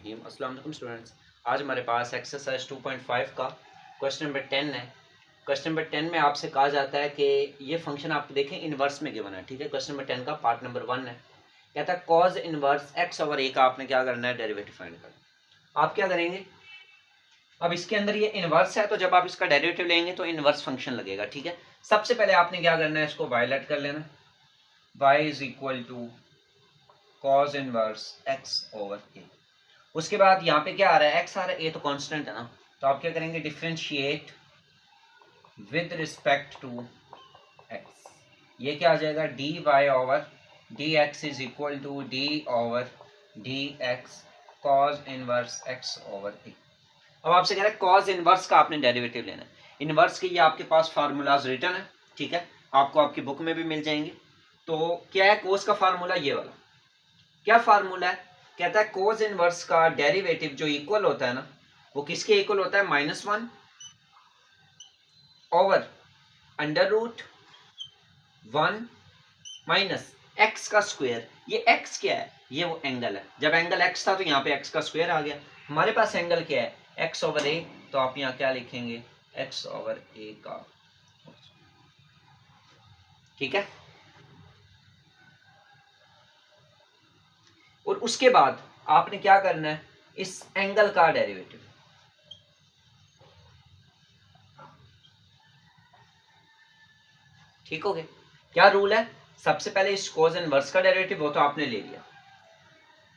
रहीम। अस्सलाम वालेकुम स्टूडेंट्स। आज हमारे पास एक्सरसाइज 2.5 का क्वेश्चन नंबर 10 है। क्वेश्चन नंबर 10 में आपसे कहा जाता है कि ये फंक्शन आप देखें इनवर्स में गिवन है। ठीक है, क्वेश्चन नंबर 10 का पार्ट नंबर 1 है। कहता है कॉज इनवर्स एक्स ओवर ए का आपने क्या करना है, डेरिवेटिव फाइंड करना। आप क्या करेंगे, अब इसके अंदर ये इनवर्स है तो जब आप इसका डेरिवेटिव लेंगे तो इनवर्स फंक्शन लगेगा। ठीक है, सबसे पहले आपने क्या करना है, इसको y लेट कर लेना। y is equal to cot inverse x over a. उसके बाद यहाँ पे क्या आ रहा है, x आ रहा है, a तो कांस्टेंट है ना, तो आप क्या करेंगे, differentiate with respect to x। ये क्या आ जाएगा, dy over dx is equal to d over dx cos inverse x over a। अब आपसे कह रहा है कॉज इनवर्स का आपने डेरिवेटिव लेना है। इनवर्स के ये आपके पास फार्मूलाज रिटन है। ठीक है, आपको आपकी बुक में भी मिल जाएंगे। तो क्या है कोस का फार्मूला, ये वाला क्या फार्मूला है, कहता है कोस इनवर्स का डेरिवेटिव जो इक्वल होता है ना, वो किसके इक्वल होता है, -1 over under root 1 minus x का स्क्वायर। ये x क्या है, ये वो एंगल है। जब एंगल x था तो यहाँ पे x का स्क्वायर आ गया। हमारे पास एंगल क्या है, x ओवर a, तो आप यहाँ क्या लिखेंगे, x ओवर a का। ठीक है, और उसके बाद आपने क्या करना है, इस एंगल का डेरिवेटिव। ठीक हो गया, क्या रूल है, सबसे पहले इस कोस इनवर्स का डेरिवेटिव वो तो आपने ले लिया।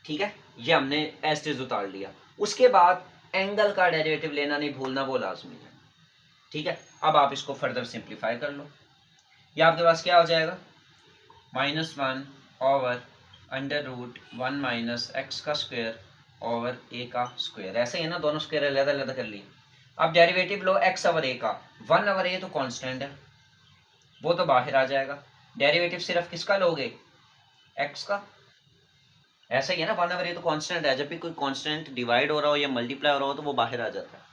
ठीक है, ये हमने एज इट उतार लिया। उसके बाद एंगल का डेरिवेटिव लेना नहीं भूलना, वो लाजमी है। ठीक है, अब आप इसको फर्दर सिंप्लीफाई कर लो। ये आपके पास क्या हो जाएगा, -1 over under root 1 minus x का स्क्वायर ओवर ए का स्क्वायर। ऐसे ही ना, दोनों स्क्वायर अलग अलग कर लिए। अब डेरिवेटिव लो x ओवर ए का। 1 ओवर ए तो कांस्टेंट है, वो तो बाहर आ जाएगा। डेरिवेटिव सिर्फ किसका लोगे, x का। ऐसा ही है ना, 1 ओवर ए तो कांस्टेंट है, जब भी कोई कांस्टेंट डिवाइड हो रहा हो या मल्टीप्लाई हो रहा हो तो वो बाहर आ जाता है।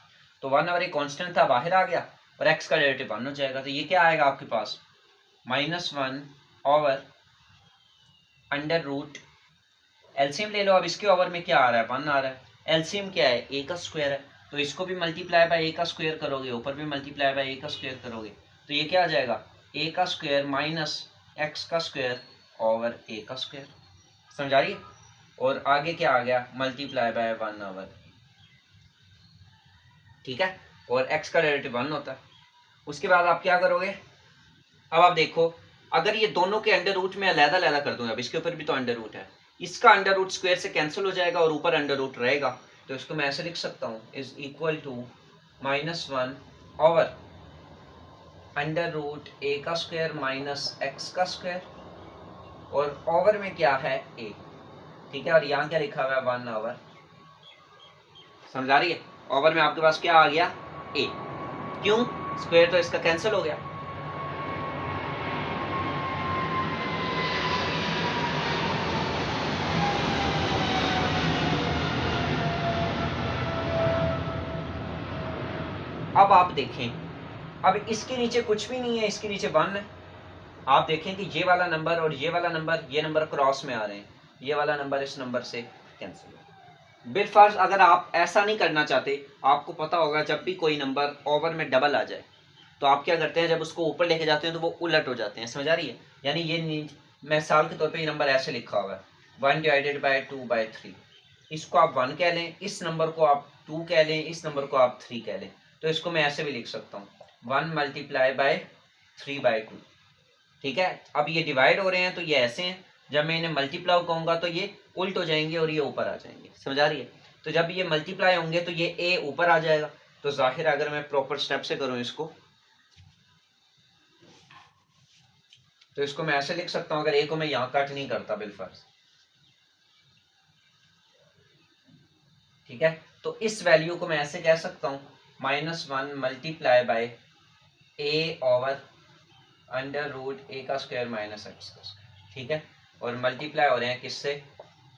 तो 1 ओवर ए कांस्टेंट था, बाहर आ गया, और x का डेरिवेटिव 1 हो जाएगा। तो ये क्या आएगा आपके पास, -1 ओवर अंडर रूट, एलसीएम ले लो। अब इसके ओवर में क्या आ रहा है, 1 आ रहा है। एलसीएम क्या है, ए का स्क्वायर है, तो इसको भी मल्टीप्लाई बाय ए का स्क्वायर करोगे, ऊपर भी मल्टीप्लाई बाय ए का स्क्वायर करोगे, तो ये क्या आ जाएगा, ए का स्क्वायर माइनस एक्स का स्क्वायर ओवर ए का स्क्वायर। समझ आ रही है, और आगे क्या आ गया, मल्टीप्लाई बाय 1 ओवर। ठीक है, और एक्स का डेरिवेटिव 1 होता है। उसके बाद आप क्या करोगे, अब आप देखो, अगर ये दोनों के अंडर रूट में अलग अलग कर दूंगा, अब इसके ऊपर भी तो अंडर रूट है, इसका अंडर रूट स्क्वायर से कैंसिल हो जाएगा और ऊपर अंडर रूट रहेगा, तो इसको मैं ऐसे लिख सकता हूँ, is equal to -1 over under root a का स्क्वायर माइनस एक्स का स्क्वायर, और ओवर में क्या है, ए। ठीक है, और यहाँ क्या लिखा हुआ है, 1 ओवर। समझ आ रही है, ओवर में आपके पास क्या आ गया, ए। क्यों, स्क्वायर तो इसका कैंसिल हो गया। अब आप देखें, अब इसके नीचे कुछ भी नहीं है, इसके नीचे 1 है। आप देखें कि ये वाला नंबर और ये वाला नंबर, ये नंबर क्रॉस में आ रहे हैं, ये वाला नंबर इस नंबर से कैंसिल हो। बिलफर्ज अगर आप ऐसा नहीं करना चाहते, आपको पता होगा जब भी कोई नंबर ओवर में डबल आ जाए तो आप क्या करते हैं, जब उसको ऊपर लेके जाते हैं तो वो उलट हो जाते हैं। समझ आ रही है, यानी ये मिसाल के तौर पे ये नंबर ऐसे लिखा हुआ है, 1 डिवाइडेड बाय 2/3। इसको आप 1 कह लें, इस नंबर को आप 2 कह लें, इस नंबर को आप 3 कह लें, तो इसको मैं ऐसे भी लिख सकता हूँ, 1 मल्टीप्लाई बाय 3/2। ठीक है, अब ये डिवाइड हो रहे हैं तो ये ऐसे हैं, जब मैं इन्हें मल्टीप्लाई कहूंगा तो ये उल्ट हो जाएंगे और ये ऊपर आ जाएंगे। समझ आ रही है, तो जब ये मल्टीप्लाई होंगे तो ये ए ऊपर आ जाएगा। तो जाहिर अगर मैं प्रॉपर स्टेप से करूं इसको, तो इसको मैं ऐसे लिख सकता हूं, अगर ए को मैं यहां कट नहीं करता बिलफर्ज। ठीक है, तो इस वैल्यू को मैं ऐसे कह सकता हूं, -1 multiply by a over under root a का स्क्वायर माइनस एक्स का स्क्वायर। ठीक है, और मल्टीप्लाई हो रहे हैं किससे,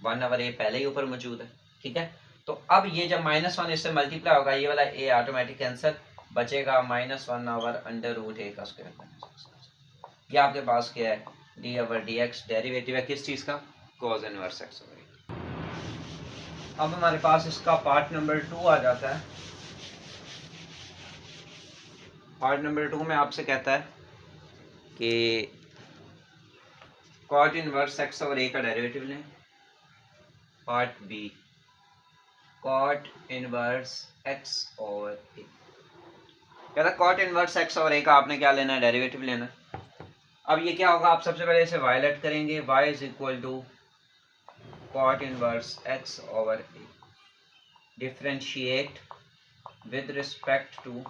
1 ओवर ए पहले ही ऊपर मौजूद है। ठीक है, तो अब ये जब -1 इससे मल्टीप्लाई होगा, ये वाला ए ऑटोमेटिक कैंसिल, बचेगा -1 ओवर अंडर रूट ए का स्क्वायर माइनस एक्स का स्क्वायर। ये आपके पास क्या है, D over d x, derivative है किस चीज़ का, कॉस इनवर्स एक्स ओवर ए। अब हमारे पास इसका पार्ट नंबर 2 आ जाता है। पार्ट नंबर 2 में आपसे कहता है कि कॉट इनवर्स एक्स ओवर ए का डेरिवेटिव लें। Part b, cot inverse x over a. कहता है कॉट इनवर्स एक्स ओवर ए का आपने क्या लेना है, डेरिवेटिव लेना है। अब ये क्या होगा, आप सबसे पहले इसे वायलेट करेंगे, y is equal to cot inverse x over a, differentiate with respect to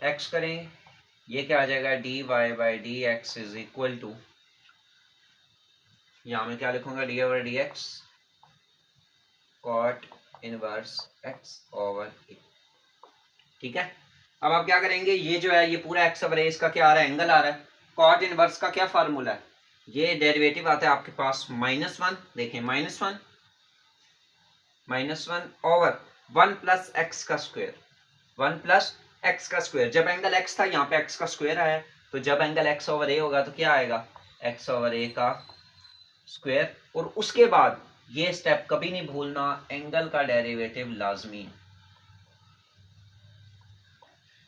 x करें, ये क्या आ जाएगा, d y by d x is equal to, यहाँ में क्या लिखूंगा, d over d x cot inverse x over a. ठीक है, अब आप क्या करेंगे, ये जो है ये पूरा एक्स ओवर ए, इसका क्या आ रहा है, एंगल आ रहा है। कॉट इनवर्स का क्या फार्मूला है, ये डेरिवेटिव आता है आपके पास -1, देखें -1 ओवर 1 प्लस एक्स का स्क्वायर, 1 प्लस एक्स का स्क्वायर। जब एंगल एक्स था यहाँ पे एक्स का स्क्वायर आया, तो जब एंगल एक्स ओवर ए होगा तो क्या आएगा, एक्स ओवर ए का स्क्वायर। और उसके बाद ये स्टेप कभी नहीं भूलना, एंगल का डेरिवेटिव लाजमी है।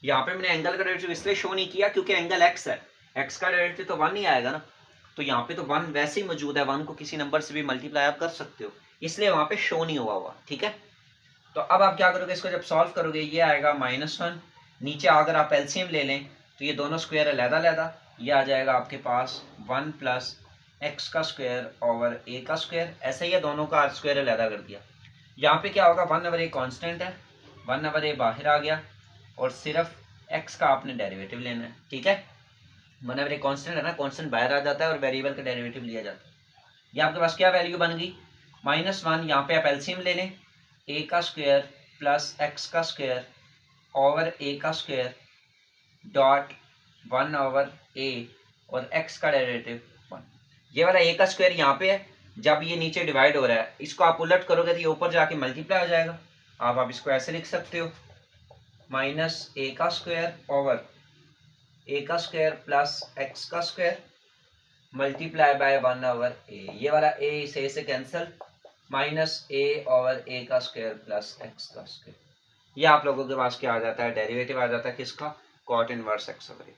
यहाँ पे मैंने एंगल का डेरिवेटिव इसलिए शो नहीं किया क्योंकि एंगल एक्स है, एक्स का डेरिवेटिव तो 1 ही आएगा ना, तो यहाँ पे तो 1 वैसे ही मौजूद है, 1 को किसी नंबर से भी मल्टीप्लाई आप कर सकते हो, इसलिए वहां पे शो नहीं हुआ। ठीक है, तो अब आप क्या करोगे, इसको जब सॉल्व करोगे ये आएगा -1, नीचे अगर आप एलसीएम ले लें तो ये दोनों स्क्वायर अलग-अलग, ये आ जाएगा आपके पास 1 प्लस एक्स का स्क्वायर ओवर ए का स्क्वायर, ऐसे ही दोनों का स्क्वायर अलग कर दिया। यहाँ पे क्या होगा, 1 ओवर ए कॉन्स्टेंट है, 1 ओवर ए बाहर आ गया, और सिर्फ एक्स का आपने डेरिवेटिव लेना है। ठीक है, 1 ओवर ए कॉन्स्टेंट है ना, कॉन्स्टेंट बाहर आ जाता है और वेरिएबल का डेरिवेटिव लिया जाता है। ये आपके पास क्या वैल्यू बन गई, -1, यहाँ पे आप एलसीएम ले लें, ए का स्क्वायर प्लस एक्स का स्क्वायर ओवर ए का स्क्वायर डॉट 1 ओवर ए और एक्स का डेरिवेटिव 1। ये वाला ए का स्क्वायर यहाँ पे है, जब ये नीचे डिवाइड हो रहा है इसको आप उलट करोगे तो ये ऊपर जाके मल्टीप्लाई हो जाएगा। आप इसको ऐसे लिख सकते हो, माइनस ए का स्क्वायर ओवर ए का स्क्वायर प्लस एक्स का स्क्वायर मल्टीप्लाई बाय 1 ओवर ए, ये वाला ए से कैंसिल, माइनस ए ओवर ए का स्क्वायर प्लस एक्स का स्क्वायर। ये आप लोगों के पास क्या आ जाता है, डेरिवेटिव आ जाता है किसका, कॉट इनवर्स एक्स ओवर ए।